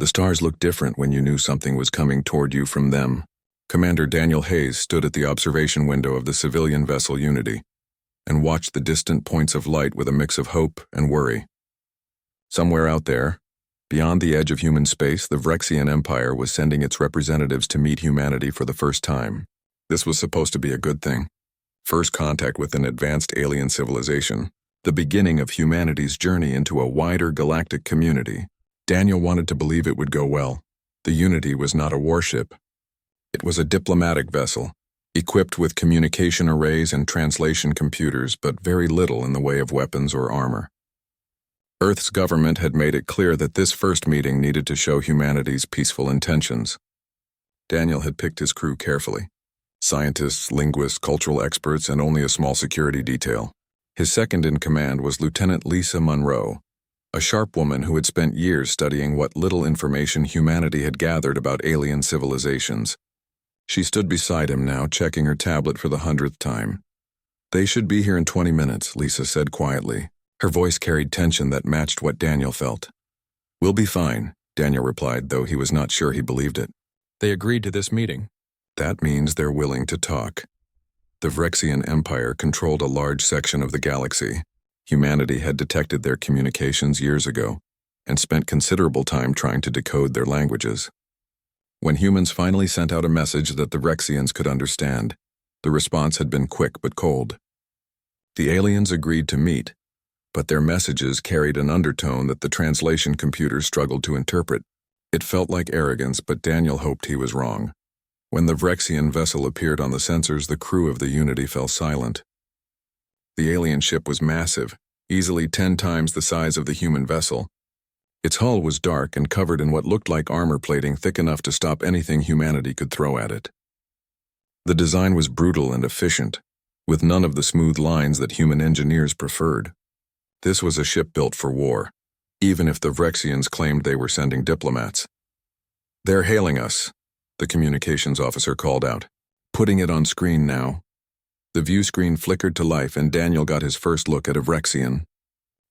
The stars looked different when you knew something was coming toward you from them. Commander Daniel Hayes stood at the observation window of the civilian vessel Unity and watched the distant points of light with a mix of hope and worry. Somewhere out there, beyond the edge of human space, the Vrexian Empire was sending its representatives to meet humanity for the first time. This was supposed to be a good thing. First contact with an advanced alien civilization, the beginning of humanity's journey into a wider galactic community. Daniel wanted to believe it would go well. The Unity was not a warship. It was a diplomatic vessel, equipped with communication arrays and translation computers, but very little in the way of weapons or armor. Earth's government had made it clear that this first meeting needed to show humanity's peaceful intentions. Daniel had picked his crew carefully. Scientists, linguists, cultural experts, and only a small security detail. His second in command was Lieutenant Lisa Monroe, a sharp woman who had spent years studying what little information humanity had gathered about alien civilizations. She stood beside him now, checking her tablet for the 100th time. "They should be here in 20 minutes, Lisa said quietly. Her voice carried tension that matched what Daniel felt. "We'll be fine," Daniel replied, though he was not sure he believed it. They agreed to this meeting. That means they're willing to talk. The Vrexian Empire controlled a large section of the galaxy. Humanity had detected their communications years ago and spent considerable time trying to decode their languages. When humans finally sent out a message that the Vrexians could understand, the response had been quick but cold. The aliens agreed to meet, but their messages carried an undertone that the translation computers struggled to interpret. It felt like arrogance, but Daniel hoped he was wrong. When the Vrexian vessel appeared on the sensors, the crew of the Unity fell silent. The alien ship was massive, easily 10 times the size of the human vessel. Its hull was dark and covered in what looked like armor plating thick enough to stop anything humanity could throw at it. The design was brutal and efficient, with none of the smooth lines that human engineers preferred. This was a ship built for war, even if the Vrexians claimed they were sending diplomats. "They're hailing us," the communications officer called out. "Putting it on screen now." The view screen flickered to life and Daniel got his first look at a Vrexian.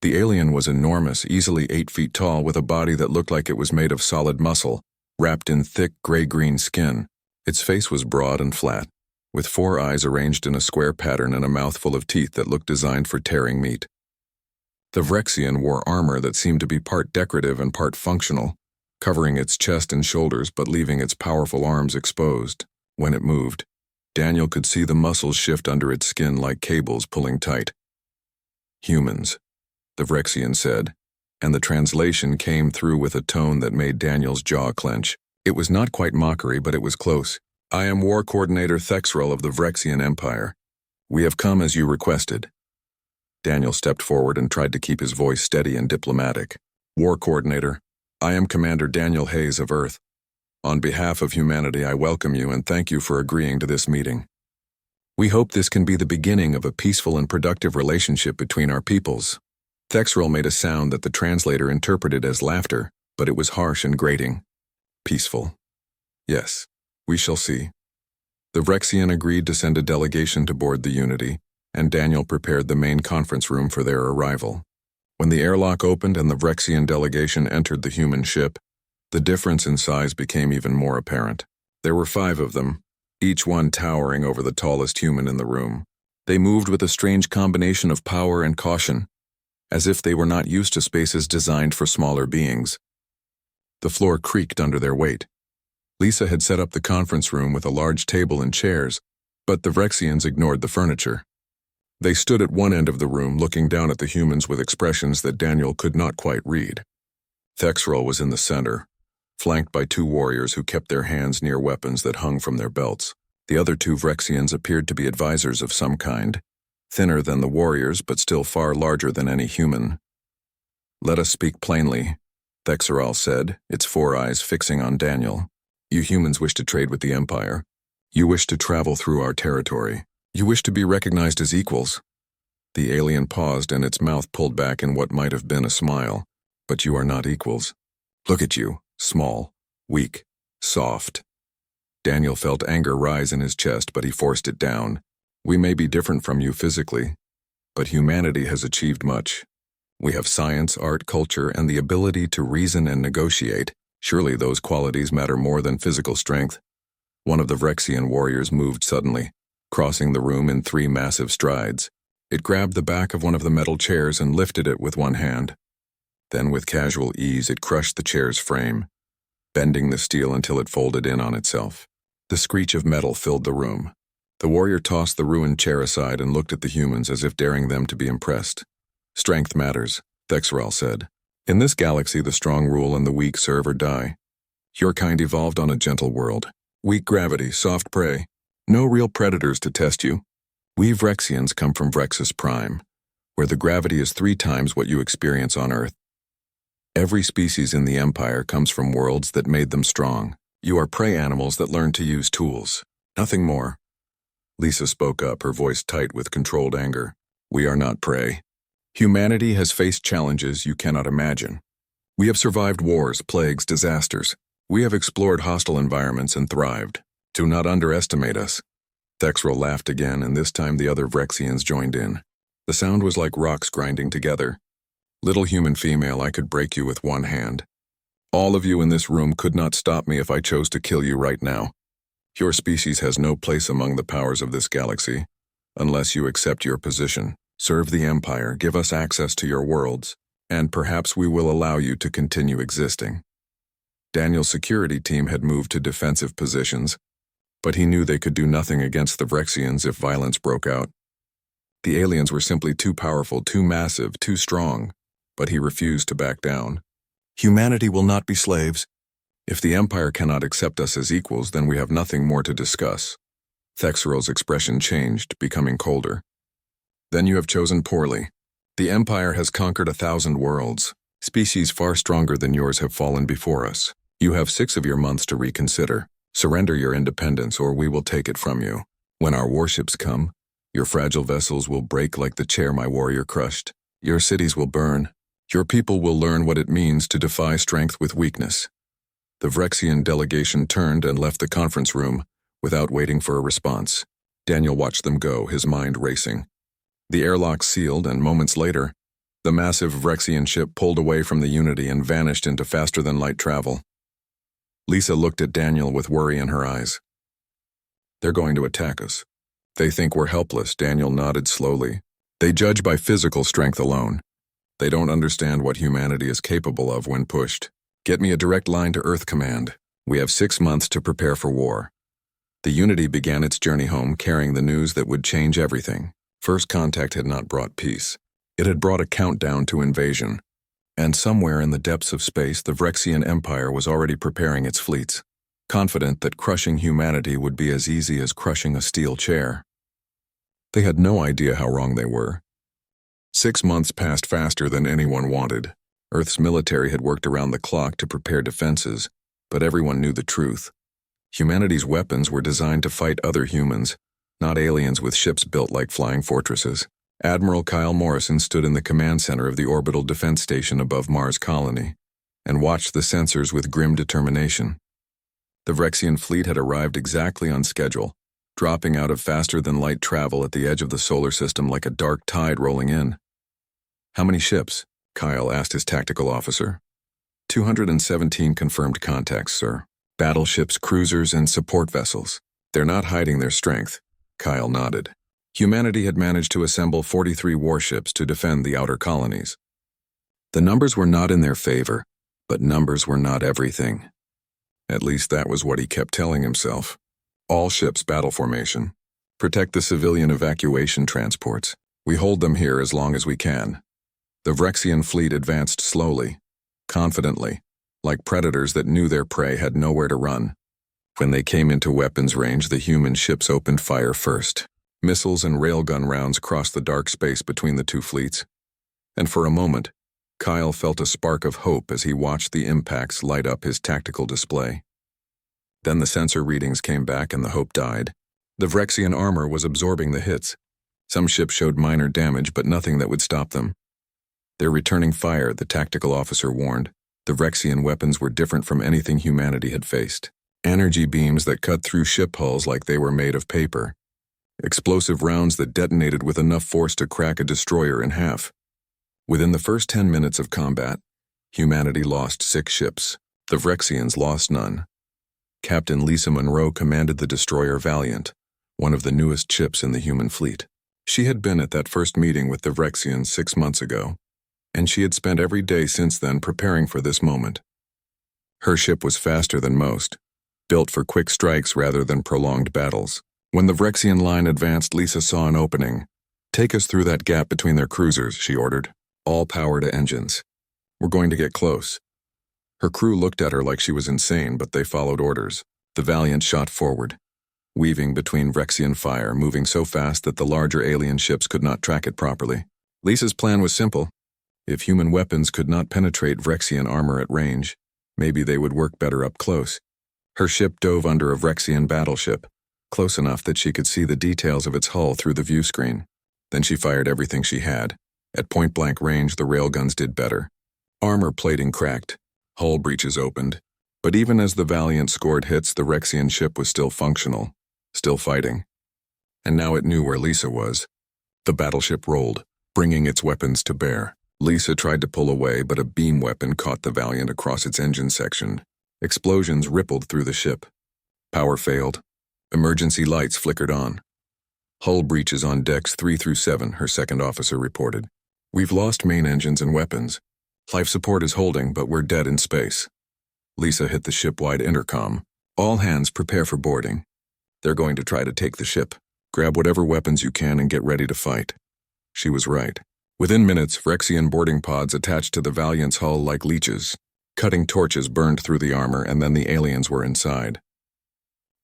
The alien was enormous, easily 8 feet tall, with a body that looked like it was made of solid muscle, wrapped in thick gray-green skin. Its face was broad and flat, with 4 eyes arranged in a square pattern and a mouth full of teeth that looked designed for tearing meat. The Vrexian wore armor that seemed to be part decorative and part functional, covering its chest and shoulders but leaving its powerful arms exposed. When it moved, Daniel could see the muscles shift under its skin like cables pulling tight. "Humans," the Vrexian said, and the translation came through with a tone that made Daniel's jaw clench. It was not quite mockery, but it was close. "I am War Coordinator Thexrel of the Vrexian Empire. We have come as you requested." Daniel stepped forward and tried to keep his voice steady and diplomatic. "War Coordinator, I am Commander Daniel Hayes of Earth. On behalf of humanity, I welcome you and thank you for agreeing to this meeting. We hope this can be the beginning of a peaceful and productive relationship between our peoples." Thexrel made a sound that the translator interpreted as laughter, but it was harsh and grating. "Peaceful. Yes, we shall see." The Vrexian agreed to send a delegation to board the Unity, and Daniel prepared the main conference room for their arrival. When the airlock opened and the Vrexian delegation entered the human ship, the difference in size became even more apparent. There were 5 of them, each one towering over the tallest human in the room. They moved with a strange combination of power and caution, as if they were not used to spaces designed for smaller beings. The floor creaked under their weight. Lisa had set up the conference room with a large table and chairs, but the Vrexians ignored the furniture. They stood at one end of the room looking down at the humans with expressions that Daniel could not quite read. Thexrel was in the center, flanked by 2 warriors who kept their hands near weapons that hung from their belts. The other 2 Vrexians appeared to be advisors of some kind, thinner than the warriors but still far larger than any human. "Let us speak plainly," Thexrel said, its 4 eyes fixing on Daniel. "You humans wish to trade with the Empire. You wish to travel through our territory. You wish to be recognized as equals." The alien paused and its mouth pulled back in what might have been a smile. "But you are not equals. Look at you, small, weak, soft." Daniel felt anger rise in his chest, but he forced it down. "We may be different from you physically, but humanity has achieved much. We have science, art, culture, and the ability to reason and negotiate. Surely those qualities matter more than physical strength. One of the Vrexian warriors moved suddenly, crossing the room in 3 massive strides. It grabbed the back of one of the metal chairs and lifted it with one hand. Then with casual ease it crushed the chair's frame, bending the steel until it folded in on itself. The screech of metal filled the room. The warrior tossed the ruined chair aside and looked at the humans as if daring them to be impressed. Strength matters, Thexerel said. In this galaxy the strong rule and the weak serve or die. Your kind evolved on a gentle world. Weak gravity, soft prey. No real predators to test you. We Vrexians come from Vrexus Prime, where the gravity is 3 times what you experience on Earth. Every species in the Empire comes from worlds that made them strong. You are prey animals that learn to use tools. Nothing more. Lisa spoke up, her voice tight with controlled anger. We are not prey. Humanity has faced challenges you cannot imagine. We have survived wars, plagues, disasters. We have explored hostile environments and thrived. Do not underestimate us. Thexerel laughed again, and this time the other Vrexians joined in. The sound was like rocks grinding together. Little human female, I could break you with one hand. All of you in this room could not stop me if I chose to kill you right now. Your species has no place among the powers of this galaxy, unless you accept your position. Serve the Empire, give us access to your worlds, and perhaps we will allow you to continue existing. Daniel's security team had moved to defensive positions, but he knew they could do nothing against the Vrexians if violence broke out. The aliens were simply too powerful, too massive, too strong, but he refused to back down. Humanity will not be slaves. If the Empire cannot accept us as equals, then we have nothing more to discuss. Thexerel's expression changed, becoming colder. Then you have chosen poorly. The Empire has conquered 1,000 worlds. Species far stronger than yours have fallen before us. You have 6 of your months to reconsider. Surrender your independence or we will take it from you. When our warships come, your fragile vessels will break like the chair my warrior crushed. Your cities will burn. Your people will learn what it means to defy strength with weakness. The Vrexian delegation turned and left the conference room without waiting for a response. Daniel watched them go, his mind racing. The airlock sealed, and moments later, the massive Vrexian ship pulled away from the Unity and vanished into faster-than-light travel. Lisa looked at Daniel with worry in her eyes. They're going to attack us. They think we're helpless, Daniel nodded slowly. They judge by physical strength alone. They don't understand what humanity is capable of when pushed. Get me a direct line to Earth Command. We have 6 months to prepare for war. The Unity began its journey home carrying the news that would change everything. First contact had not brought peace. It had brought a countdown to invasion. And somewhere in the depths of space, the Vrexian Empire was already preparing its fleets, confident that crushing humanity would be as easy as crushing a steel chair. They had no idea how wrong they were. 6 months passed faster than anyone wanted. Earth's military had worked around the clock to prepare defenses, but everyone knew the truth. Humanity's weapons were designed to fight other humans, not aliens with ships built like flying fortresses. Admiral Kyle Morrison stood in the command center of the orbital defense station above Mars Colony and watched the sensors with grim determination. The Vrexian fleet had arrived exactly on schedule, dropping out of faster-than-light travel at the edge of the solar system like a dark tide rolling in. How many ships? Kyle asked his tactical officer. 217 confirmed contacts, sir. Battleships, cruisers, and support vessels. They're not hiding their strength. Kyle nodded. Humanity had managed to assemble 43 warships to defend the outer colonies. The numbers were not in their favor, but numbers were not everything. At least that was what he kept telling himself. All ships battle formation. Protect the civilian evacuation transports. We hold them here as long as we can. The Vrexian fleet advanced slowly, confidently, like predators that knew their prey had nowhere to run. When they came into weapons range, the human ships opened fire first. Missiles and railgun rounds crossed the dark space between the 2 fleets. And for a moment, Kyle felt a spark of hope as he watched the impacts light up his tactical display. Then the sensor readings came back and the hope died. The Vrexian armor was absorbing the hits. Some ships showed minor damage, but nothing that would stop them. They're returning fire, the tactical officer warned. The Vrexian weapons were different from anything humanity had faced. Energy beams that cut through ship hulls like they were made of paper. Explosive rounds that detonated with enough force to crack a destroyer in half. Within the first 10 minutes of combat, humanity lost 6 ships. The Vrexians lost none. Captain Lisa Monroe commanded the destroyer Valiant, one of the newest ships in the human fleet. She had been at that first meeting with the Vrexians 6 months ago, and she had spent every day since then preparing for this moment. Her ship was faster than most, built for quick strikes rather than prolonged battles. When the Vrexian line advanced, Lisa saw an opening. "Take us through that gap between their cruisers," she ordered. "All power to engines. We're going to get close." Her crew looked at her like she was insane, but they followed orders. The Valiant shot forward, weaving between Vrexian fire, moving so fast that the larger alien ships could not track it properly. Lisa's plan was simple. If human weapons could not penetrate Vrexian armor at range, maybe they would work better up close. Her ship dove under a Vrexian battleship, close enough that she could see the details of its hull through the view screen. Then she fired everything she had. At point-blank range, the railguns did better. Armor plating cracked, hull breaches opened, but even as the Valiant scored hits, the Vrexian ship was still functional, still fighting. And now it knew where Lisa was. The battleship rolled, bringing its weapons to bear. Lisa tried to pull away, but a beam weapon caught the Valiant across its engine section. Explosions rippled through the ship. Power failed. Emergency lights flickered on. "Hull breaches on decks 3 through 7, her second officer reported. "We've lost main engines and weapons. Life support is holding, but we're dead in space." Lisa hit the ship-wide intercom. "All hands prepare for boarding. They're going to try to take the ship. Grab whatever weapons you can and get ready to fight." She was right. Within minutes, Vrexian boarding pods attached to the Valiant's hull like leeches. Cutting torches burned through the armor, and then the aliens were inside.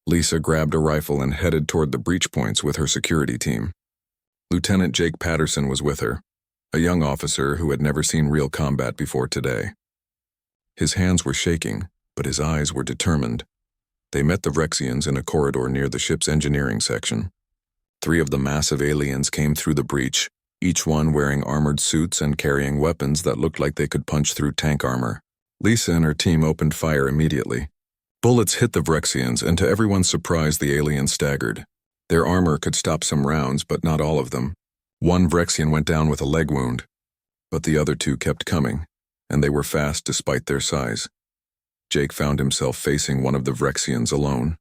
Lisa grabbed a rifle and headed toward the breach points with her security team. Lieutenant Jake Patterson was with her, a young officer who had never seen real combat before today. His hands were shaking, but his eyes were determined. They met the Vrexians in a corridor near the ship's engineering section. 3 of the massive aliens came through the breach, each one wearing armored suits and carrying weapons that looked like they could punch through tank armor. Lisa and her team opened fire immediately. Bullets hit the Vrexians, and to everyone's surprise, the aliens staggered. Their armor could stop some rounds, but not all of them. One Vrexian went down with a leg wound, but the other 2 kept coming, and they were fast despite their size. Jake found himself facing one of the Vrexians alone.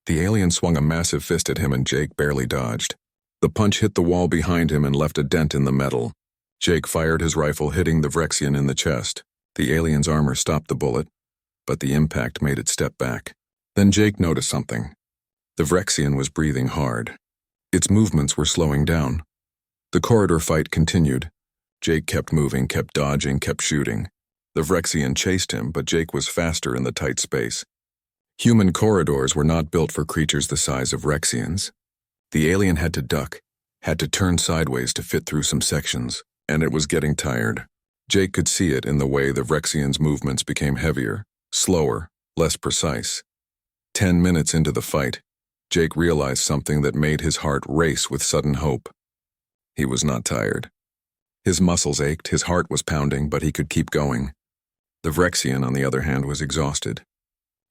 The alien swung a massive fist at him, and Jake barely dodged. The punch hit the wall behind him and left a dent in the metal. Jake fired his rifle, hitting the Vrexian in the chest. The alien's armor stopped the bullet, but the impact made it step back. Then Jake noticed something. The Vrexian was breathing hard. Its movements were slowing down. The corridor fight continued. Jake kept moving, kept dodging, kept shooting. The Vrexian chased him, but Jake was faster in the tight space. Human corridors were not built for creatures the size of Vrexians. The alien had to duck, had to turn sideways to fit through some sections, and it was getting tired. Jake could see it in the way the Vrexian's movements became heavier, slower, less precise. 10 minutes into the fight, Jake realized something that made his heart race with sudden hope. He was not tired. His muscles ached, his heart was pounding, but he could keep going. The Vrexian, on the other hand, was exhausted.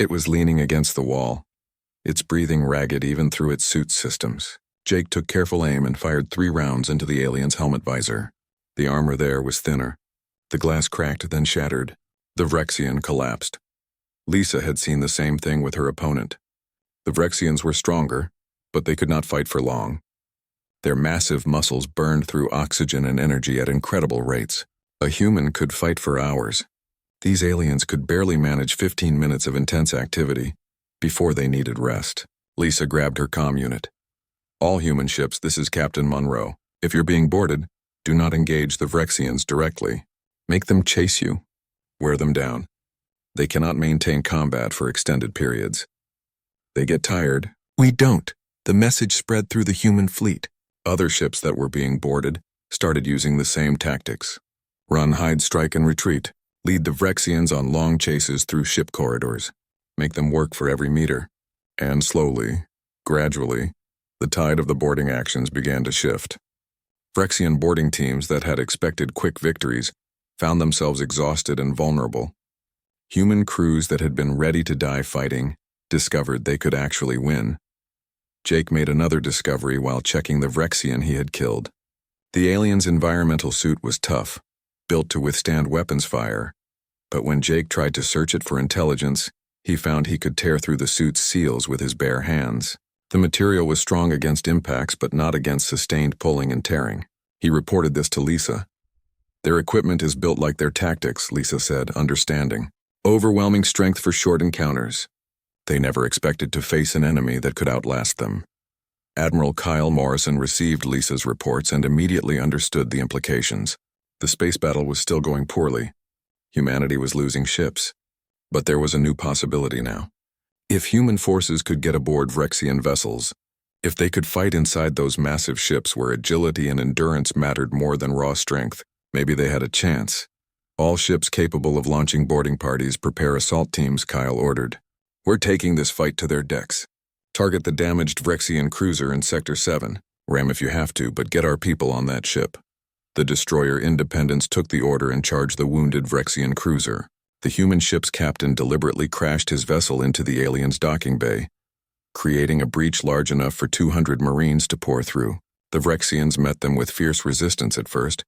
It was leaning against the wall, its breathing ragged even through its suit systems. Jake took careful aim and fired 3 rounds into the alien's helmet visor. The armor there was thinner. The glass cracked, then shattered. The Vrexian collapsed. Lisa had seen the same thing with her opponent. The Vrexians were stronger, but they could not fight for long. Their massive muscles burned through oxygen and energy at incredible rates. A human could fight for hours. These aliens could barely manage 15 minutes of intense activity before they needed rest. Lisa grabbed her comm unit. "All human ships, this is Captain Monroe. If you're being boarded, do not engage the Vrexians directly. Make them chase you. Wear them down. They cannot maintain combat for extended periods. They get tired." "We don't." The message spread through the human fleet. Other ships that were being boarded started using the same tactics. Run, hide, strike, and retreat. Lead the Vrexians on long chases through ship corridors. Make them work for every meter. And slowly, gradually, the tide of the boarding actions began to shift. Vrexian boarding teams that had expected quick victories found themselves exhausted and vulnerable. Human crews that had been ready to die fighting discovered they could actually win. Jake made another discovery while checking the Vrexian he had killed. The alien's environmental suit was tough, built to withstand weapons fire, But when Jake tried to search it for intelligence, he found he could tear through the suit's seals with his bare hands. The material was strong against impacts but not against sustained pulling and tearing. He reported this to Lisa. "Their equipment is built like their tactics," Lisa said, understanding. "Overwhelming strength for short encounters." They never expected to face an enemy that could outlast them. Admiral Kyle Morrison received Lisa's reports and immediately understood the implications. The space battle was still going poorly. Humanity was losing ships. But there was a new possibility now. If human forces could get aboard Vrexian vessels, if they could fight inside those massive ships where agility and endurance mattered more than raw strength, maybe they had a chance. "All ships capable of launching boarding parties prepare assault teams," Kyle ordered. "We're taking this fight to their decks. Target the damaged Vrexian cruiser in Sector 7. Ram if you have to, but get our people on that ship." The destroyer Independence took the order and charged the wounded Vrexian cruiser. The human ship's captain deliberately crashed his vessel into the aliens' docking bay, creating a breach large enough for 200 Marines to pour through. The Vrexians met them with fierce resistance at first,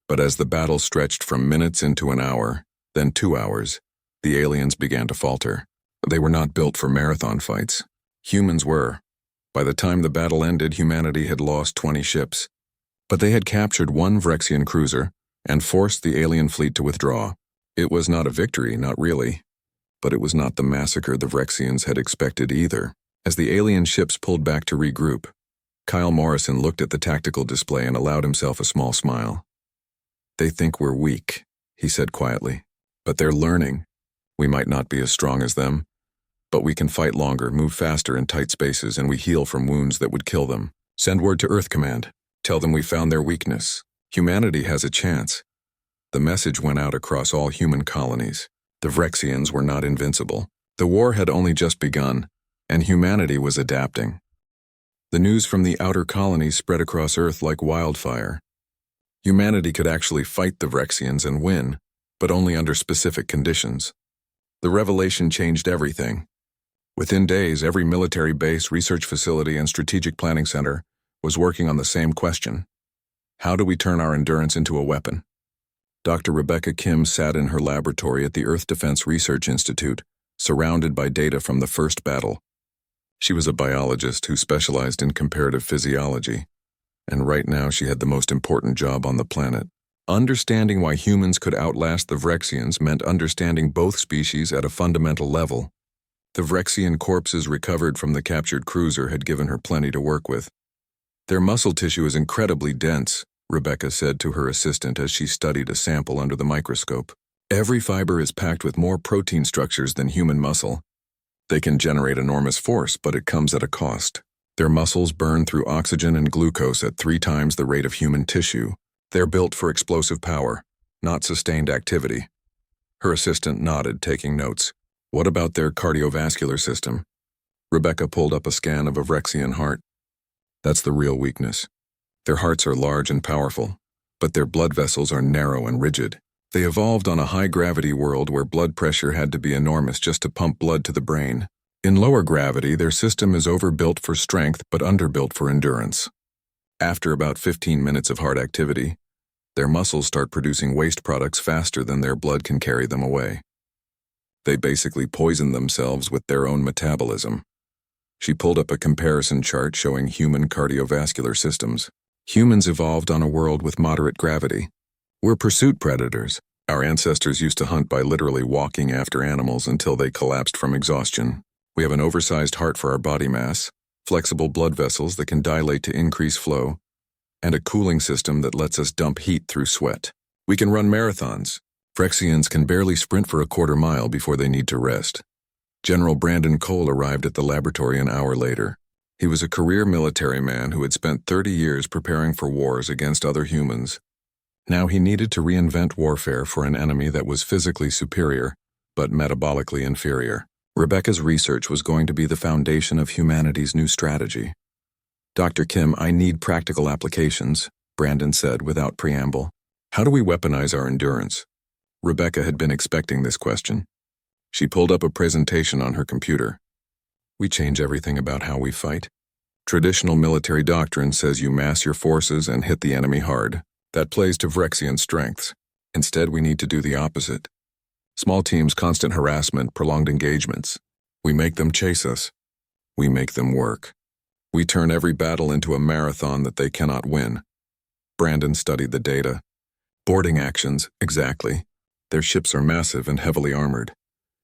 but as the battle stretched from minutes into an hour, then 2 hours, the aliens began to falter. They were not built for marathon fights. Humans were. By the time the battle ended, humanity had lost 20 ships. But they had captured one Vrexian cruiser and forced the alien fleet to withdraw. It was not a victory, not really. But it was not the massacre the Vrexians had expected either. As the alien ships pulled back to regroup, Kyle Morrison looked at the tactical display and allowed himself a small smile. "They think we're weak," he said quietly. "But they're learning. We might not be as strong as them, but we can fight longer, move faster in tight spaces, and we heal from wounds that would kill them. Send word to Earth Command. Tell them we found their weakness. Humanity has a chance." The message went out across all human colonies. The Vrexians were not invincible. The war had only just begun, and humanity was adapting. The news from the outer colonies spread across Earth like wildfire. Humanity could actually fight the Vrexians and win, but only under specific conditions. The revelation changed everything. Within days, every military base, research facility, and strategic planning center was working on the same question. How do we turn our endurance into a weapon? Dr. Rebecca Kim sat in her laboratory at the Earth Defense Research Institute, surrounded by data from the first battle. She was a biologist who specialized in comparative physiology, and right now she had the most important job on the planet. Understanding why humans could outlast the Vrexians meant understanding both species at a fundamental level. The Vrexian corpses recovered from the captured cruiser had given her plenty to work with. "Their muscle tissue is incredibly dense," Rebecca said to her assistant as she studied a sample under the microscope. "Every fiber is packed with more protein structures than human muscle. They can generate enormous force, but it comes at a cost. Their muscles burn through oxygen and glucose at 3 times the rate of human tissue. They're built for explosive power, not sustained activity." Her assistant nodded, taking notes. "What about their cardiovascular system?" Rebecca pulled up a scan of a Vrexian heart. "That's the real weakness. Their hearts are large and powerful, but their blood vessels are narrow and rigid. They evolved on a high-gravity world where blood pressure had to be enormous just to pump blood to the brain. In lower gravity, their system is overbuilt for strength but underbuilt for endurance. After about 15 minutes of hard activity, their muscles start producing waste products faster than their blood can carry them away. They basically poison themselves with their own metabolism." She pulled up a comparison chart showing human cardiovascular systems. "Humans evolved on a world with moderate gravity. We're pursuit predators. Our ancestors used to hunt by literally walking after animals until they collapsed from exhaustion. We have an oversized heart for our body mass, flexible blood vessels that can dilate to increase flow, and a cooling system that lets us dump heat through sweat. We can run marathons. Vrexians can barely sprint for a quarter mile before they need to rest." General Brandon Cole arrived at the laboratory an hour later. He was a career military man who had spent 30 years preparing for wars against other humans. Now he needed to reinvent warfare for an enemy that was physically superior, but metabolically inferior. Rebecca's research was going to be the foundation of humanity's new strategy. "Dr. Kim, I need practical applications," Brandon said without preamble. "How do we weaponize our endurance?" Rebecca had been expecting this question. She pulled up a presentation on her computer. "We change everything about how we fight. Traditional military doctrine says you mass your forces and hit the enemy hard. That plays to Vrexian strengths. Instead, we need to do the opposite. Small teams, constant harassment, prolonged engagements. We make them chase us. We make them work. We turn every battle into a marathon that they cannot win. Brandon studied the data. Boarding actions, exactly. Their ships are massive and heavily armored.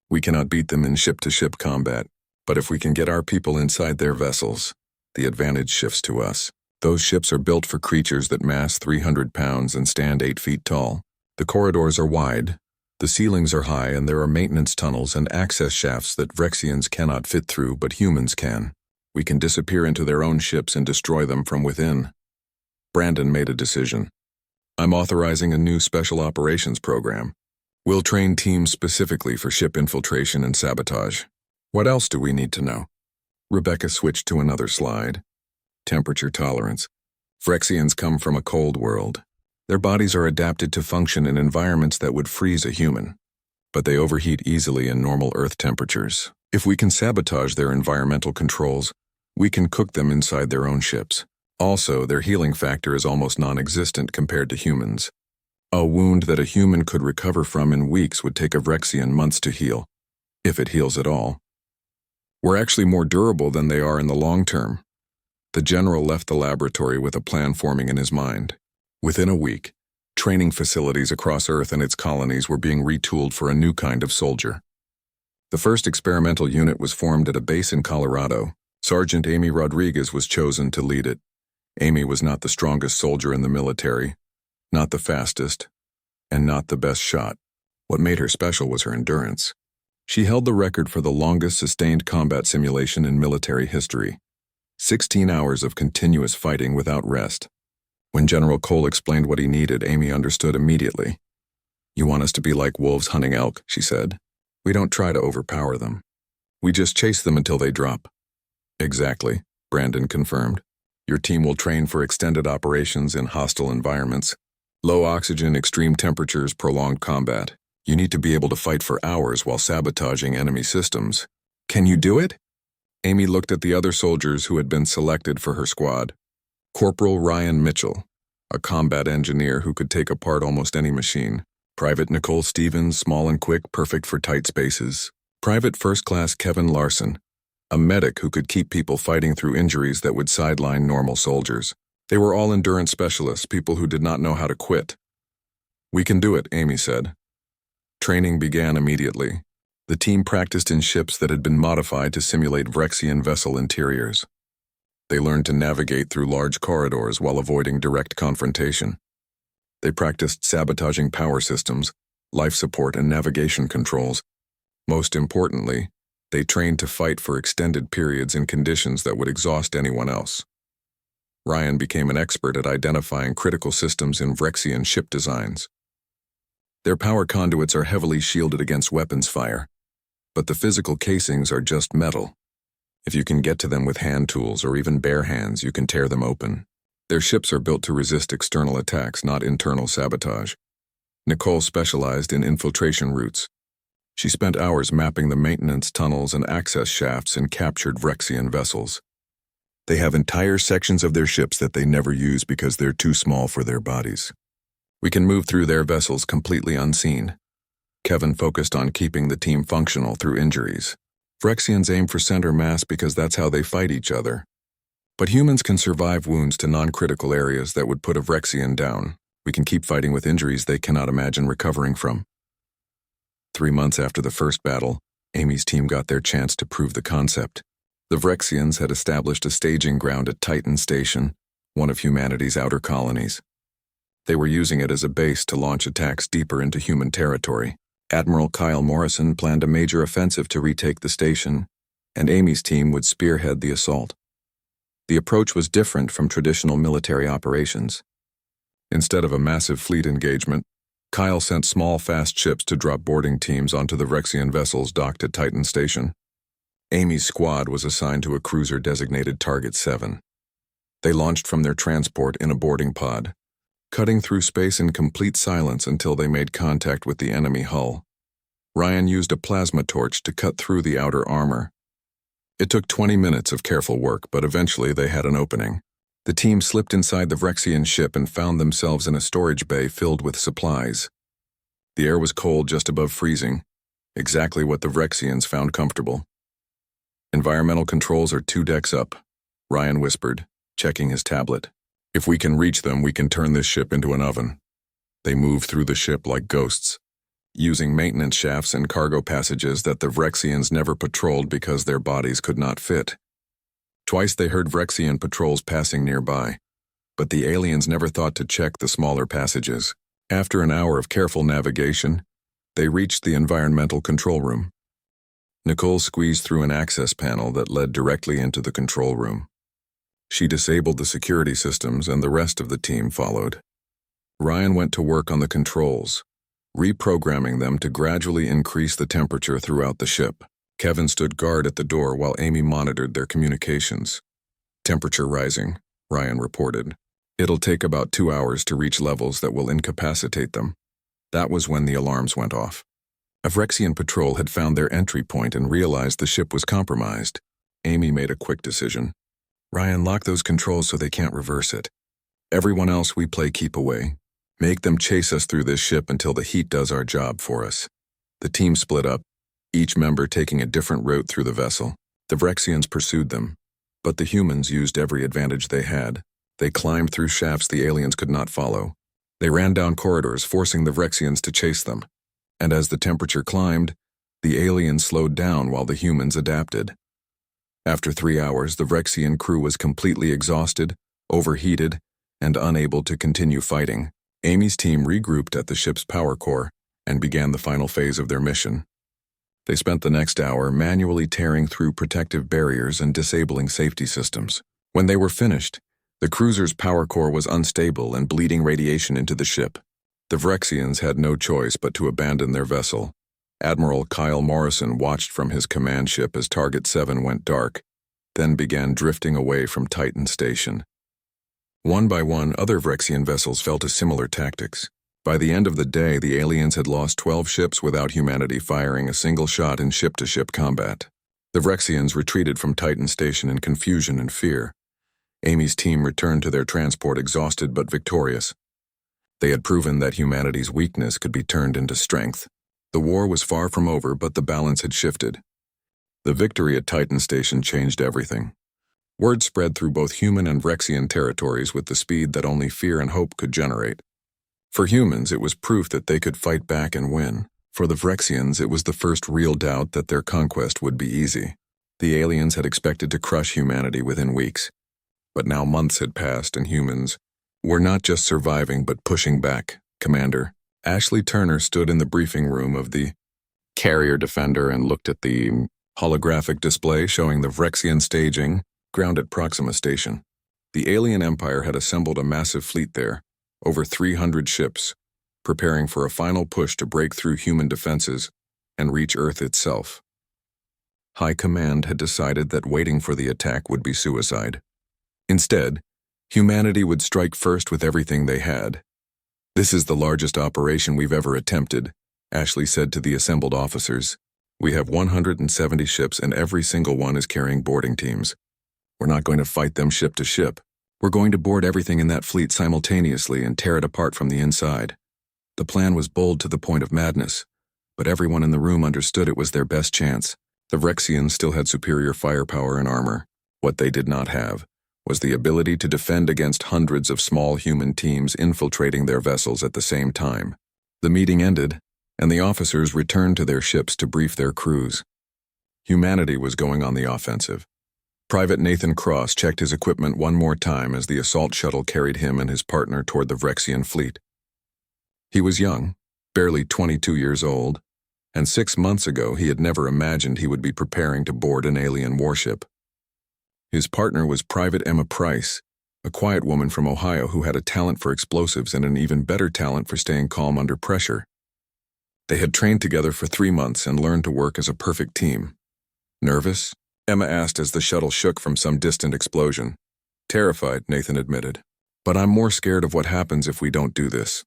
We cannot beat them in ship-to-ship combat, but if we can get our people inside their vessels, the advantage shifts to us. Those ships are built for creatures that mass 300 pounds and stand 8 feet tall. The corridors are wide, the ceilings are high, and there are maintenance tunnels and access shafts that Vrexians cannot fit through, but humans can. We can disappear into their own ships and destroy them from within. Brandon made a decision. I'm authorizing a new special operations program. We'll train teams specifically for ship infiltration and sabotage. What else do we need to know? Rebecca switched to another slide. Temperature tolerance. Vrexians come from a cold world. Their bodies are adapted to function in environments that would freeze a human, but they overheat easily in normal Earth temperatures. If we can sabotage their environmental controls, we can cook them inside their own ships. Also, their healing factor is almost non-existent compared to humans. A wound that a human could recover from in weeks would take a Vrexian months to heal, if it heals at all. We're actually more durable than they are in the long term. The general left the laboratory with a plan forming in his mind. Within a week, training facilities across Earth and its colonies were being retooled for a new kind of soldier. The first experimental unit was formed at a base in Colorado. Sergeant Amy Rodriguez was chosen to lead it. Amy was not the strongest soldier in the military, not the fastest, and not the best shot. What made her special was her endurance. She held the record for the longest sustained combat simulation in military history. 16 hours of continuous fighting without rest. When General Cole explained what he needed, Amy understood immediately. "You want us to be like wolves hunting elk," she said. "We don't try to overpower them. We just chase them until they drop." "Exactly," Brandon confirmed. "Your team will train for extended operations in hostile environments. Low oxygen, extreme temperatures, prolonged combat. You need to be able to fight for hours while sabotaging enemy systems. Can you do it?" Amy looked at the other soldiers who had been selected for her squad. Corporal Ryan Mitchell, a combat engineer who could take apart almost any machine. Private Nicole Stevens, small and quick, perfect for tight spaces. Private First Class Kevin Larson, a medic who could keep people fighting through injuries that would sideline normal soldiers. They were all endurance specialists, people who did not know how to quit. "We can do it," Amy said. Training began immediately. The team practiced in ships that had been modified to simulate Vrexian vessel interiors. They learned to navigate through large corridors while avoiding direct confrontation. They practiced sabotaging power systems, life support, and navigation controls. Most importantly, they trained to fight for extended periods in conditions that would exhaust anyone else. Ryan became an expert at identifying critical systems in Vrexian ship designs. Their power conduits are heavily shielded against weapons fire, but the physical casings are just metal. If you can get to them with hand tools or even bare hands, you can tear them open. Their ships are built to resist external attacks, not internal sabotage. Nicole specialized in infiltration routes. She spent hours mapping the maintenance tunnels and access shafts in captured Vrexian vessels. They have entire sections of their ships that they never use because they're too small for their bodies. We can move through their vessels completely unseen. Kevin focused on keeping the team functional through injuries. Vrexians aim for center mass because that's how they fight each other. But humans can survive wounds to non-critical areas that would put a Vrexian down. We can keep fighting with injuries they cannot imagine recovering from. 3 months after the first battle, Amy's team got their chance to prove the concept. The Vrexians had established a staging ground at Titan Station, one of humanity's outer colonies. They were using it as a base to launch attacks deeper into human territory. Admiral Kyle Morrison planned a major offensive to retake the station, and Amy's team would spearhead the assault. The approach was different from traditional military operations. Instead of a massive fleet engagement, Kyle sent small, fast ships to drop boarding teams onto the Vrexian vessels docked at Titan Station. Amy's squad was assigned to a cruiser designated Target 7. They launched from their transport in a boarding pod, cutting through space in complete silence until they made contact with the enemy hull. Ryan used a plasma torch to cut through the outer armor. It took 20 minutes of careful work, but eventually they had an opening. The team slipped inside the Vrexian ship and found themselves in a storage bay filled with supplies. The air was cold just above freezing, exactly what the Vrexians found comfortable. Environmental controls are 2 decks up, Ryan whispered, checking his tablet. If we can reach them, we can turn this ship into an oven. They moved through the ship like ghosts, using maintenance shafts and cargo passages that the Vrexians never patrolled because their bodies could not fit. Twice they heard Vrexian patrols passing nearby, but the aliens never thought to check the smaller passages. After an hour of careful navigation, they reached the environmental control room. Nicole squeezed through an access panel that led directly into the control room. She disabled the security systems and the rest of the team followed. Ryan went to work on the controls, reprogramming them to gradually increase the temperature throughout the ship. Kevin stood guard at the door while Amy monitored their communications. Temperature rising, Ryan reported. It'll take about 2 hours to reach levels that will incapacitate them. That was when the alarms went off. A Vrexian patrol had found their entry point and realized the ship was compromised. Amy made a quick decision. Ryan, lock those controls so they can't reverse it. Everyone else, we play keep away. Make them chase us through this ship until the heat does our job for us. The team split up, each member taking a different route through the vessel. The Vrexians pursued them, but the humans used every advantage they had. They climbed through shafts the aliens could not follow. They ran down corridors, forcing the Vrexians to chase them. And as the temperature climbed, the aliens slowed down while the humans adapted. After 3 hours, the Vrexian crew was completely exhausted, overheated, and unable to continue fighting. Amy's team regrouped at the ship's power core and began the final phase of their mission. They spent the next hour manually tearing through protective barriers and disabling safety systems. When they were finished, the cruiser's power core was unstable and bleeding radiation into the ship. The Vrexians had no choice but to abandon their vessel. Admiral Kyle Morrison watched from his command ship as Target 7 went dark, then began drifting away from Titan Station. One by one, other Vrexian vessels fell to similar tactics. By the end of the day, the aliens had lost 12 ships without humanity firing a single shot in ship-to-ship combat. The Vrexians retreated from Titan Station in confusion and fear. Amy's team returned to their transport exhausted but victorious. They had proven that humanity's weakness could be turned into strength. The war was far from over, but the balance had shifted. The victory at Titan Station changed everything. Word spread through both human and Vrexian territories with the speed that only fear and hope could generate. For humans, it was proof that they could fight back and win. For the Vrexians, it was the first real doubt that their conquest would be easy. The aliens had expected to crush humanity within weeks. But now months had passed and humans were not just surviving but pushing back. Commander Ashley Turner stood in the briefing room of the Carrier Defender and looked at the holographic display showing the Vrexian staging ground at Proxima Station. The alien empire had assembled a massive fleet there, over 300 ships, preparing for a final push to break through human defenses and reach Earth itself. High Command had decided that waiting for the attack would be suicide. Instead, humanity would strike first with everything they had. "This is the largest operation we've ever attempted," Ashley said to the assembled officers. "We have 170 ships and every single one is carrying boarding teams. We're not going to fight them ship to ship. We're going to board everything in that fleet simultaneously and tear it apart from the inside." The plan was bold to the point of madness, but everyone in the room understood it was their best chance. The Vrexians still had superior firepower and armor. What they did not have was the ability to defend against hundreds of small human teams infiltrating their vessels at the same time. The meeting ended, and the officers returned to their ships to brief their crews. Humanity was going on the offensive. Private Nathan Cross checked his equipment one more time as the assault shuttle carried him and his partner toward the Vrexian fleet. He was young, barely 22 years old, and 6 months ago he had never imagined he would be preparing to board an alien warship. His partner was Private Emma Price, a quiet woman from Ohio who had a talent for explosives and an even better talent for staying calm under pressure. They had trained together for 3 months and learned to work as a perfect team. "Nervous?" Emma asked as the shuttle shook from some distant explosion. "Terrified," Nathan admitted. "But I'm more scared of what happens if we don't do this."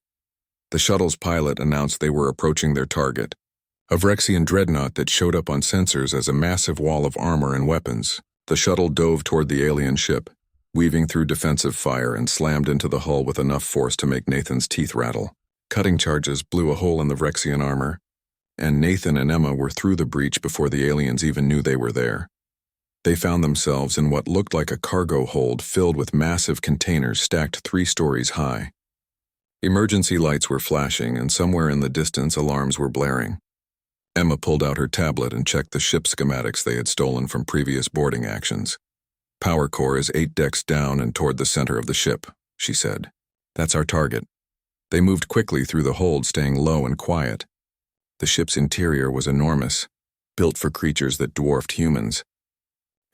The shuttle's pilot announced they were approaching their target, a Vrexian dreadnought that showed up on sensors as a massive wall of armor and weapons. The shuttle dove toward the alien ship, weaving through defensive fire and slammed into the hull with enough force to make Nathan's teeth rattle. Cutting charges blew a hole in the Vrexian armor, and Nathan and Emma were through the breach before the aliens even knew they were there. They found themselves in what looked like a cargo hold filled with massive containers stacked 3 stories high. Emergency lights were flashing, and somewhere in the distance alarms were blaring. Emma pulled out her tablet and checked the ship schematics they had stolen from previous boarding actions. "Power core is 8 decks down and toward the center of the ship," she said. "That's our target." They moved quickly through the hold, staying low and quiet. The ship's interior was enormous, built for creatures that dwarfed humans.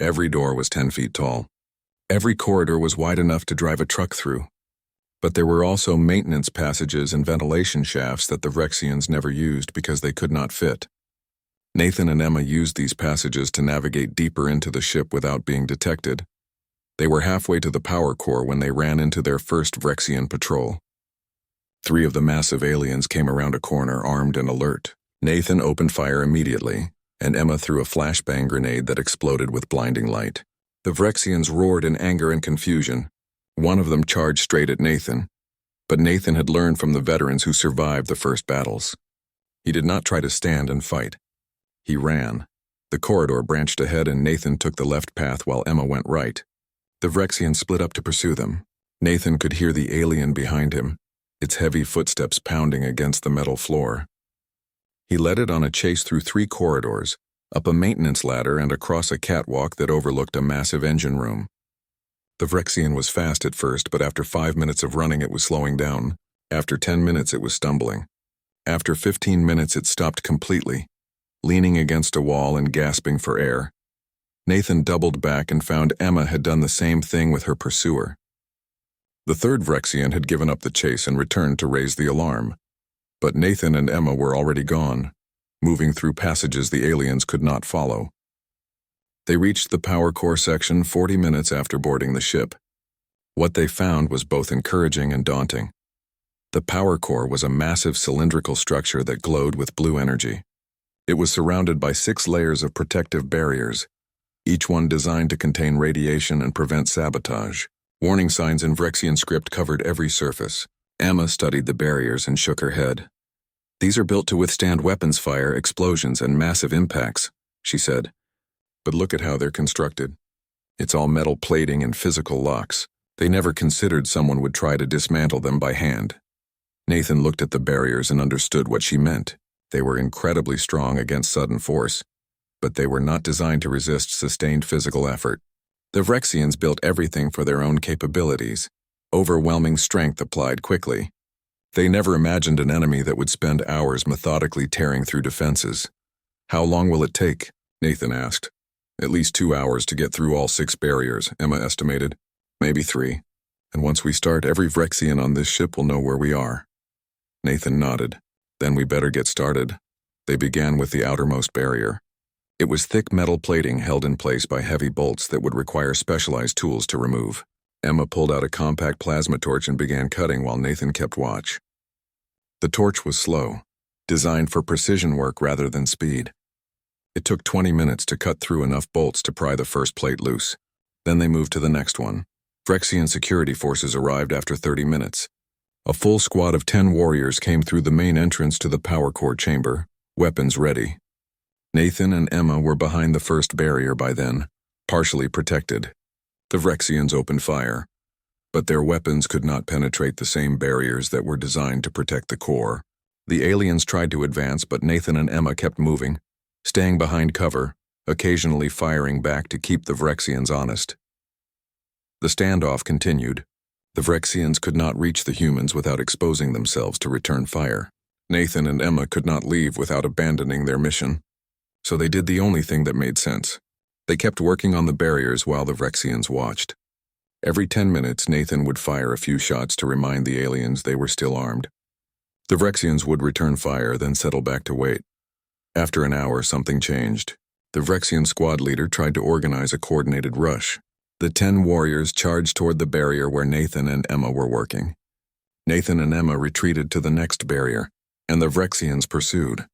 Every door was 10 feet tall. Every corridor was wide enough to drive a truck through. But there were also maintenance passages and ventilation shafts that the Vrexians never used because they could not fit. Nathan and Emma used these passages to navigate deeper into the ship without being detected. They were halfway to the power core when they ran into their first Vrexian patrol. 3 of the massive aliens came around a corner, armed and alert. Nathan opened fire immediately, and Emma threw a flashbang grenade that exploded with blinding light. The Vrexians roared in anger and confusion. One of them charged straight at Nathan, but Nathan had learned from the veterans who survived the first battles. He did not try to stand and fight. He ran. The corridor branched ahead and Nathan took the left path while Emma went right. The Vrexians split up to pursue them. Nathan could hear the alien behind him, its heavy footsteps pounding against the metal floor. He led it on a chase through 3 corridors, up a maintenance ladder and across a catwalk that overlooked a massive engine room. The Vrexian was fast at first, but after 5 minutes of running it was slowing down. After 10 minutes it was stumbling. After 15 minutes it stopped completely, leaning against a wall and gasping for air. Nathan doubled back and found Emma had done the same thing with her pursuer. The 3rd Vrexian had given up the chase and returned to raise the alarm. But Nathan and Emma were already gone, moving through passages the aliens could not follow. They reached the power core section 40 minutes after boarding the ship. What they found was both encouraging and daunting. The power core was a massive cylindrical structure that glowed with blue energy. It was surrounded by 6 layers of protective barriers, each one designed to contain radiation and prevent sabotage. Warning signs in Vrexian script covered every surface. Emma studied the barriers and shook her head. "These are built to withstand weapons fire, explosions, and massive impacts," she said. "But look at how they're constructed. It's all metal plating and physical locks. They never considered someone would try to dismantle them by hand." Nathan looked at the barriers and understood what she meant. They were incredibly strong against sudden force, but they were not designed to resist sustained physical effort. The Vrexians built everything for their own capabilities. Overwhelming strength applied quickly. They never imagined an enemy that would spend hours methodically tearing through defenses. "How long will it take?" Nathan asked. "At least 2 hours to get through all 6 barriers," Emma estimated. "Maybe 3. And once we start, every Vrexian on this ship will know where we are." Nathan nodded. "Then we better get started." They began with the outermost barrier. It was thick metal plating held in place by heavy bolts that would require specialized tools to remove. Emma pulled out a compact plasma torch and began cutting while Nathan kept watch. The torch was slow, designed for precision work rather than speed. It took 20 minutes to cut through enough bolts to pry the first plate loose. Then they moved to the next one. Vrexian security forces arrived after 30 minutes. A full squad of 10 warriors came through the main entrance to the power core chamber, weapons ready. Nathan and Emma were behind the first barrier by then, partially protected. The Vrexians opened fire, but their weapons could not penetrate the same barriers that were designed to protect the core. The aliens tried to advance, but Nathan and Emma kept moving, staying behind cover, occasionally firing back to keep the Vrexians honest. The standoff continued. The Vrexians could not reach the humans without exposing themselves to return fire. Nathan and Emma could not leave without abandoning their mission, so they did the only thing that made sense. They kept working on the barriers while the Vrexians watched. Every 10 minutes, Nathan would fire a few shots to remind the aliens they were still armed. The Vrexians would return fire, then settle back to wait. After an hour, something changed. The Vrexian squad leader tried to organize a coordinated rush. The 10 warriors charged toward the barrier where Nathan and Emma were working. Nathan and Emma retreated to the next barrier, and the Vrexians pursued.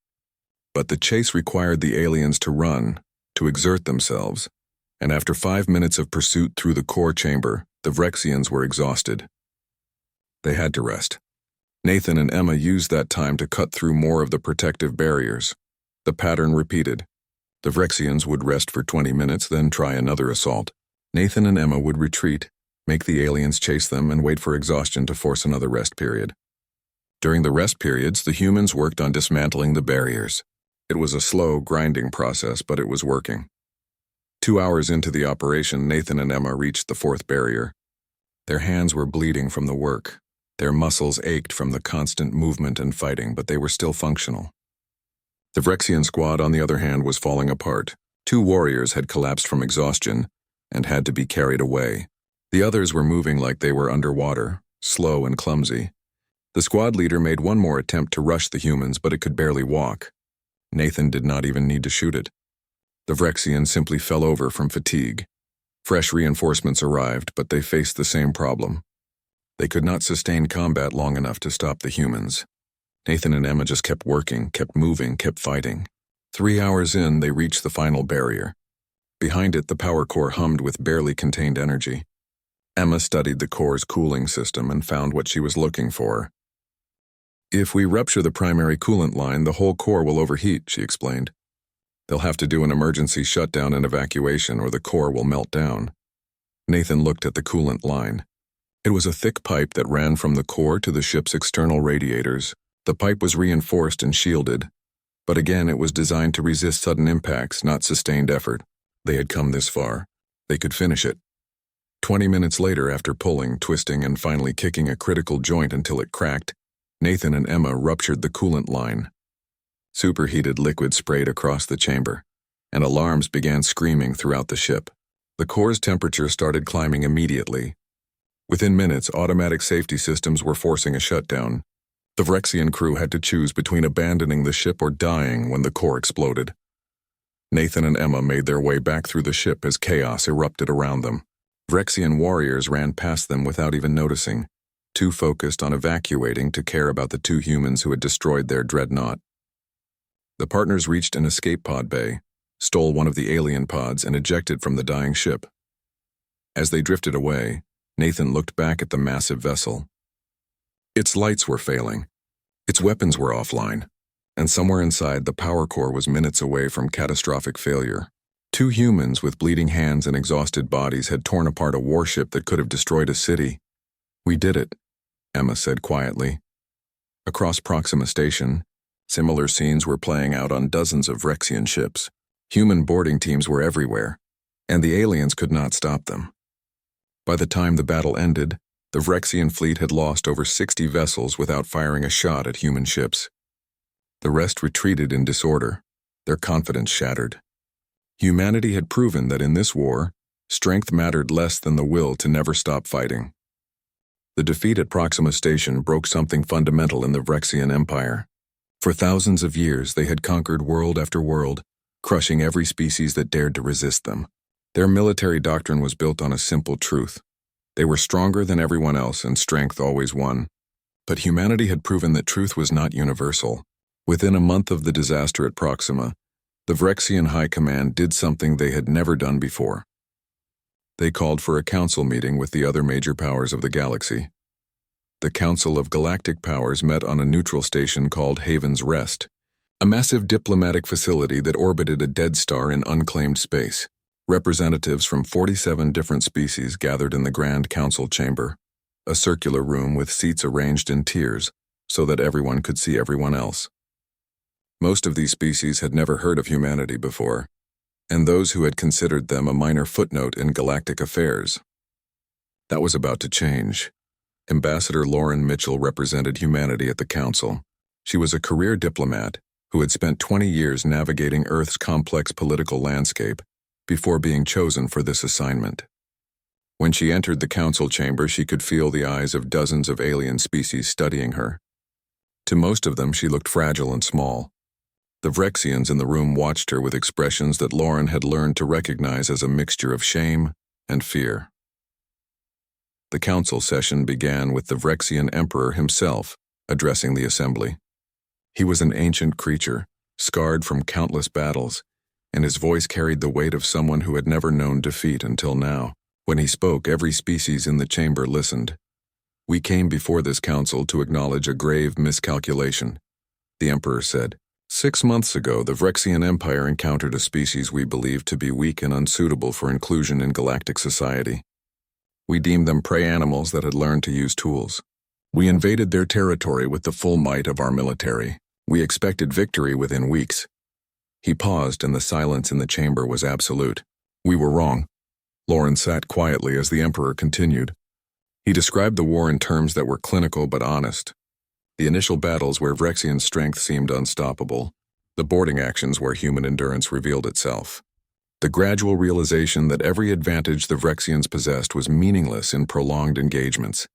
But the chase required the aliens to run, to exert themselves, and after 5 minutes of pursuit through the core chamber, the Vrexians were exhausted. They had to rest. Nathan and Emma used that time to cut through more of the protective barriers. The pattern repeated. The Vrexians would rest for 20 minutes, then try another assault. Nathan and Emma would retreat, make the aliens chase them, and wait for exhaustion to force another rest period. During the rest periods, the humans worked on dismantling the barriers. It was a slow, grinding process, but it was working. 2 hours into the operation, Nathan and Emma reached the fourth barrier. Their hands were bleeding from the work. Their muscles ached from the constant movement and fighting, but they were still functional. The Vrexian squad, on the other hand, was falling apart. 2 warriors had collapsed from exhaustion and had to be carried away. The others were moving like they were underwater, slow and clumsy. The squad leader made one more attempt to rush the humans, but it could barely walk. Nathan did not even need to shoot it. The Vrexian simply fell over from fatigue. Fresh reinforcements arrived, but they faced the same problem. They could not sustain combat long enough to stop the humans. Nathan and Emma just kept working, kept moving, kept fighting. 3 hours in, they reached the final barrier. Behind it, the power core hummed with barely contained energy. Emma studied the core's cooling system and found what she was looking for. "If we rupture the primary coolant line, the whole core will overheat," she explained. "They'll have to do an emergency shutdown and evacuation, or the core will melt down." Nathan looked at the coolant line. It was a thick pipe that ran from the core to the ship's external radiators. The pipe was reinforced and shielded, but again it was designed to resist sudden impacts, not sustained effort. They had come this far. They could finish it. 20 minutes later, after pulling, twisting, and finally kicking a critical joint until it cracked, Nathan and Emma ruptured the coolant line. Superheated liquid sprayed across the chamber, and alarms began screaming throughout the ship. The core's temperature started climbing immediately. Within minutes, automatic safety systems were forcing a shutdown. The Vrexian crew had to choose between abandoning the ship or dying when the core exploded. Nathan and Emma made their way back through the ship as chaos erupted around them. Vrexian warriors ran past them without even noticing, too focused on evacuating to care about the 2 humans who had destroyed their dreadnought. The partners reached an escape pod bay, stole one of the alien pods, and ejected from the dying ship. As they drifted away, Nathan looked back at the massive vessel. Its lights were failing. Its weapons were offline. And somewhere inside, the power core was minutes away from catastrophic failure. 2 humans with bleeding hands and exhausted bodies had torn apart a warship that could have destroyed a city. "We did it," Emma said quietly. Across Proxima Station, similar scenes were playing out on dozens of Vrexian ships. Human boarding teams were everywhere, and the aliens could not stop them. By the time the battle ended, the Vrexian fleet had lost over 60 vessels without firing a shot at human ships. The rest retreated in disorder, their confidence shattered. Humanity had proven that in this war, strength mattered less than the will to never stop fighting. The defeat at Proxima Station broke something fundamental in the Vrexian Empire. For thousands of years, they had conquered world after world, crushing every species that dared to resist them. Their military doctrine was built on a simple truth. They were stronger than everyone else, and strength always won. But humanity had proven that truth was not universal. Within a month of the disaster at Proxima, the Vrexian High Command did something they had never done before. They called for a council meeting with the other major powers of the galaxy. The Council of Galactic Powers met on a neutral station called Haven's Rest, a massive diplomatic facility that orbited a dead star in unclaimed space. Representatives from 47 different species gathered in the Grand Council chamber, a circular room with seats arranged in tiers so that everyone could see everyone else. Most of these species had never heard of humanity before, and those who had considered them a minor footnote in galactic affairs. That was about to change. Ambassador Lauren Mitchell represented humanity at the council. She was a career diplomat who had spent 20 years navigating Earth's complex political landscape before being chosen for this assignment. When she entered the council chamber, she could feel the eyes of dozens of alien species studying her. To most of them, she looked fragile and small. The Vrexians in the room watched her with expressions that Lauren had learned to recognize as a mixture of shame and fear. The council session began with the Vrexian Emperor himself addressing the assembly. He was an ancient creature, scarred from countless battles, and his voice carried the weight of someone who had never known defeat until now. When he spoke, every species in the chamber listened. We came before this council to acknowledge a grave miscalculation. The Emperor said, 6 months ago, the Vrexian Empire encountered a species we believed to be weak and unsuitable for inclusion in galactic society. We deemed them prey animals that had learned to use tools. We invaded their territory with the full might of our military. We expected victory within weeks. He paused, and the silence in the chamber was absolute. We were wrong. Lauren sat quietly as the Emperor continued. He described the war in terms that were clinical but honest. The initial battles where Vrexian strength seemed unstoppable. The boarding actions where human endurance revealed itself. The gradual realization that every advantage the Vrexians possessed was meaningless in prolonged engagements.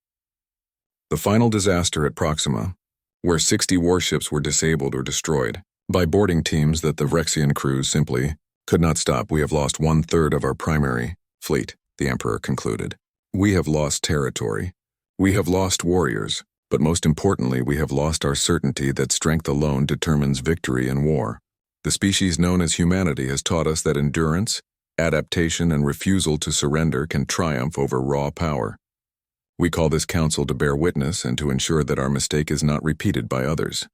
The final disaster at Proxima, where 60 warships were disabled or destroyed by boarding teams that the Vrexian crews simply could not stop. We have lost 1/3 of our primary fleet, the Emperor concluded. We have lost territory. We have lost warriors, but most importantly, we have lost our certainty that strength alone determines victory in war. The species known as humanity has taught us that endurance, adaptation, and refusal to surrender can triumph over raw power. We call this council to bear witness and to ensure that our mistake is not repeated by others.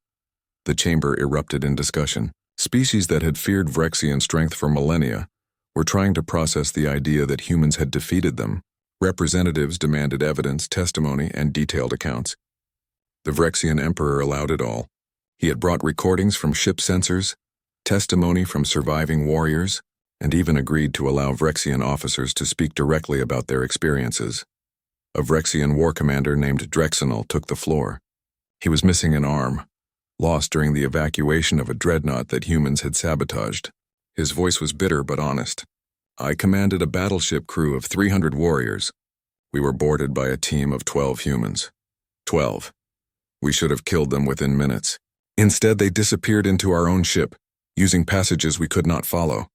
The chamber erupted in discussion. Species that had feared Vrexian strength for millennia were trying to process the idea that humans had defeated them. Representatives demanded evidence, testimony, and detailed accounts. The Vrexian Emperor allowed it all. He had brought recordings from ship sensors, testimony from surviving warriors, and even agreed to allow Vrexian officers to speak directly about their experiences. A Vrexian war commander named Drexenol took the floor. He was missing an arm, lost during the evacuation of a dreadnought that humans had sabotaged. His voice was bitter but honest. I commanded a battleship crew of 300 warriors. We were boarded by a team of 12 humans. 12. We should have killed them within minutes. Instead, they disappeared into our own ship, using passages we could not follow.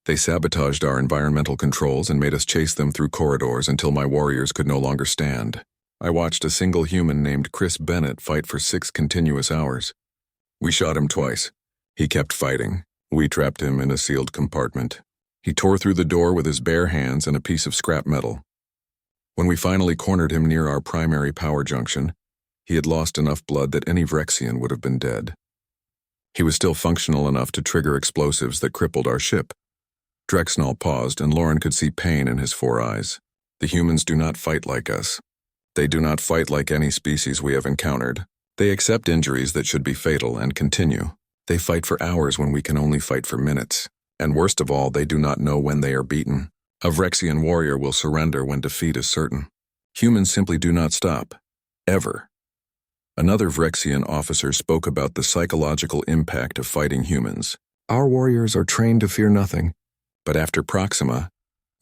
They sabotaged our environmental controls and made us chase them through corridors until my warriors could no longer stand. I watched a single human named Chris Bennett fight for 6 continuous hours. We shot him twice. He kept fighting. We trapped him in a sealed compartment. He tore through the door with his bare hands and a piece of scrap metal. When we finally cornered him near our primary power junction, he had lost enough blood that any Vrexian would have been dead. He was still functional enough to trigger explosives that crippled our ship. Drexenol paused, and Lauren could see pain in his 4 eyes. The humans do not fight like us. They do not fight like any species we have encountered. They accept injuries that should be fatal and continue. They fight for hours when we can only fight for minutes. And worst of all, they do not know when they are beaten. A Vrexian warrior will surrender when defeat is certain. Humans simply do not stop. Ever. Another Vrexian officer spoke about the psychological impact of fighting humans. Our warriors are trained to fear nothing. But after Proxima,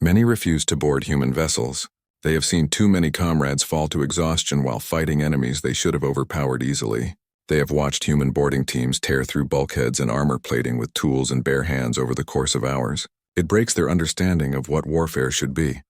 many refuse to board human vessels. They have seen too many comrades fall to exhaustion while fighting enemies they should have overpowered easily. They have watched human boarding teams tear through bulkheads and armor plating with tools and bare hands over the course of hours. It breaks their understanding of what warfare should be.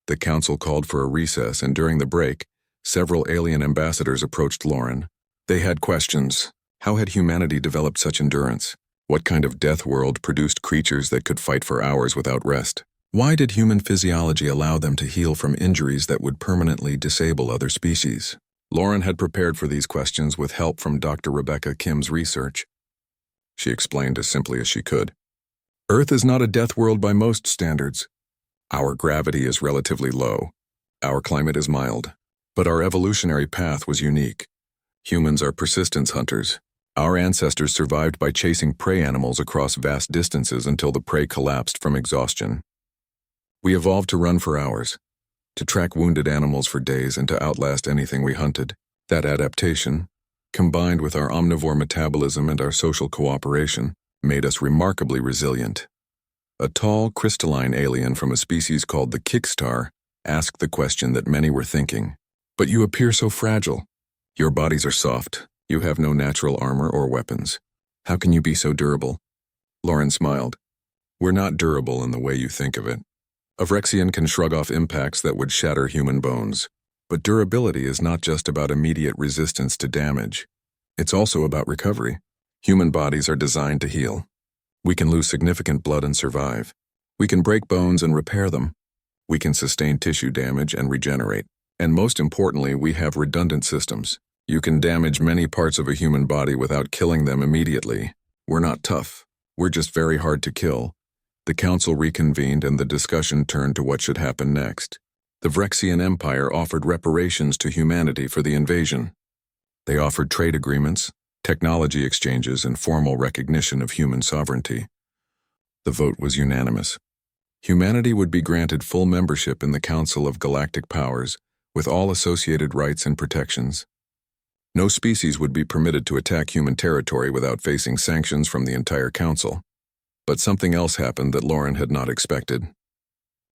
The council called for a recess, and during the break, several alien ambassadors approached Lauren. They had questions. How had humanity developed such endurance? What kind of death world produced creatures that could fight for hours without rest? Why did human physiology allow them to heal from injuries that would permanently disable other species? Lauren had prepared for these questions with help from Dr. Rebecca Kim's research. She explained as simply as she could. Earth is not a death world by most standards. Our gravity is relatively low. Our climate is mild. But our evolutionary path was unique. Humans are persistence hunters. Our ancestors survived by chasing prey animals across vast distances until the prey collapsed from exhaustion. We evolved to run for hours, to track wounded animals for days, and to outlast anything we hunted. That adaptation, combined with our omnivore metabolism and our social cooperation, made us remarkably resilient. A tall, crystalline alien from a species called the Kickstar asked the question that many were thinking. But you appear so fragile. Your bodies are soft. You have no natural armor or weapons. How can you be so durable? Lauren smiled. We're not durable in the way you think of it. A Vrexian can shrug off impacts that would shatter human bones. But durability is not just about immediate resistance to damage. It's also about recovery. Human bodies are designed to heal. We can lose significant blood and survive. We can break bones and repair them. We can sustain tissue damage and regenerate. And most importantly, we have redundant systems. You can damage many parts of a human body without killing them immediately. We're not tough. We're just very hard to kill. The council reconvened and the discussion turned to what should happen next. The Vrexian Empire offered reparations to humanity for the invasion. They offered trade agreements, technology exchanges, and formal recognition of human sovereignty. The vote was unanimous. Humanity would be granted full membership in the Council of Galactic Powers, with all associated rights and protections. No species would be permitted to attack human territory without facing sanctions from the entire council. But something else happened that Lauren had not expected.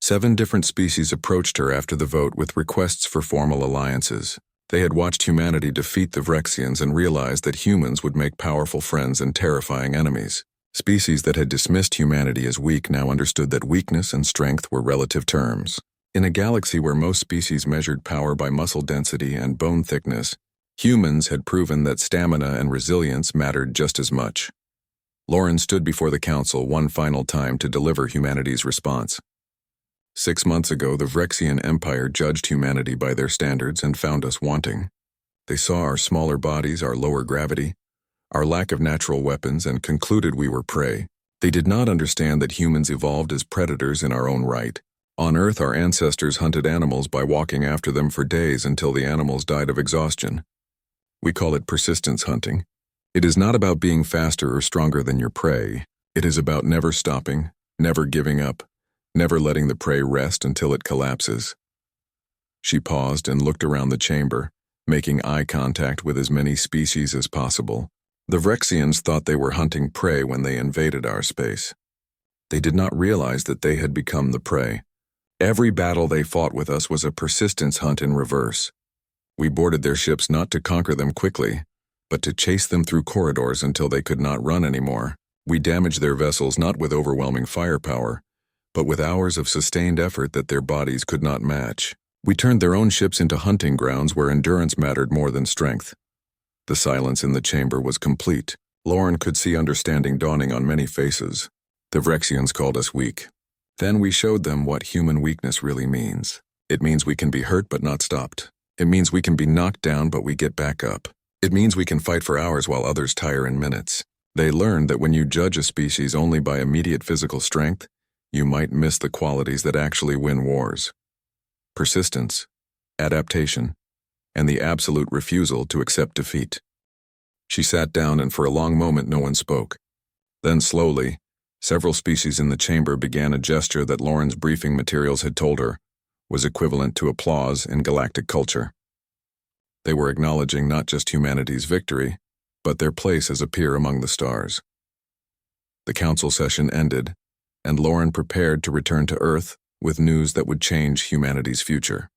7 different species approached her after the vote with requests for formal alliances. They had watched humanity defeat the Vrexians and realized that humans would make powerful friends and terrifying enemies. Species that had dismissed humanity as weak now understood that weakness and strength were relative terms. In a galaxy where most species measured power by muscle density and bone thickness, humans had proven that stamina and resilience mattered just as much. Lauren stood before the council one final time to deliver humanity's response. 6 months ago, the Vrexian Empire judged humanity by their standards and found us wanting. They saw our smaller bodies, our lower gravity, our lack of natural weapons, and concluded we were prey. They did not understand that humans evolved as predators in our own right. On Earth, our ancestors hunted animals by walking after them for days until the animals died of exhaustion. We call it persistence hunting. It is not about being faster or stronger than your prey. It is about never stopping, never giving up, never letting the prey rest until it collapses. She paused and looked around the chamber, making eye contact with as many species as possible. The Vrexians thought they were hunting prey when they invaded our space. They did not realize that they had become the prey. Every battle they fought with us was a persistence hunt in reverse. We boarded their ships not to conquer them quickly, but to chase them through corridors until they could not run anymore. We damaged their vessels not with overwhelming firepower, but with hours of sustained effort that their bodies could not match. We turned their own ships into hunting grounds where endurance mattered more than strength. The silence in the chamber was complete. Lauren could see understanding dawning on many faces. The Vrexians called us weak. Then we showed them what human weakness really means. It means we can be hurt but not stopped. It means we can be knocked down but we get back up. It means we can fight for hours while others tire in minutes. They learned that when you judge a species only by immediate physical strength, you might miss the qualities that actually win wars. Persistence, adaptation, and the absolute refusal to accept defeat. She sat down and for a long moment no one spoke. Then slowly, several species in the chamber began a gesture that Lauren's briefing materials had told her was equivalent to applause in galactic culture. They were acknowledging not just humanity's victory, but their place as a peer among the stars. The council session ended, and Lauren prepared to return to Earth with news that would change humanity's future.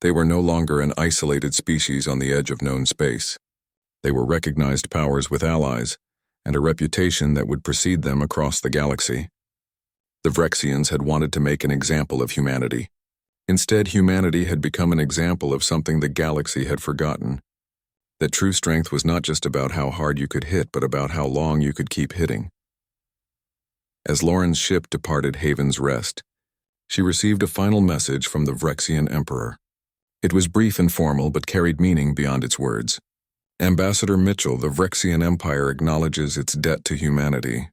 They were no longer an isolated species on the edge of known space. They were recognized powers with allies, and a reputation that would precede them across the galaxy. The Vrexians had wanted to make an example of humanity. Instead, humanity had become an example of something the galaxy had forgotten. That true strength was not just about how hard you could hit, but about how long you could keep hitting. As Lauren's ship departed Haven's Rest, she received a final message from the Vrexian Emperor. It was brief and formal, but carried meaning beyond its words. Ambassador Mitchell, the Vrexian Empire acknowledges its debt to humanity.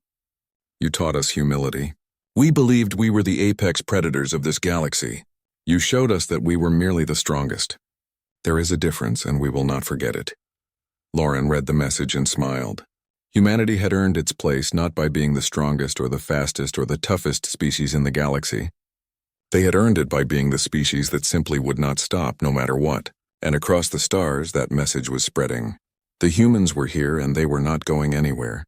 You taught us humility. We believed we were the apex predators of this galaxy. You showed us that we were merely the strongest. There is a difference, and we will not forget it. Lauren read the message and smiled. Humanity had earned its place not by being the strongest or the fastest or the toughest species in the galaxy. They had earned it by being the species that simply would not stop no matter what. And across the stars, that message was spreading. The humans were here and they were not going anywhere.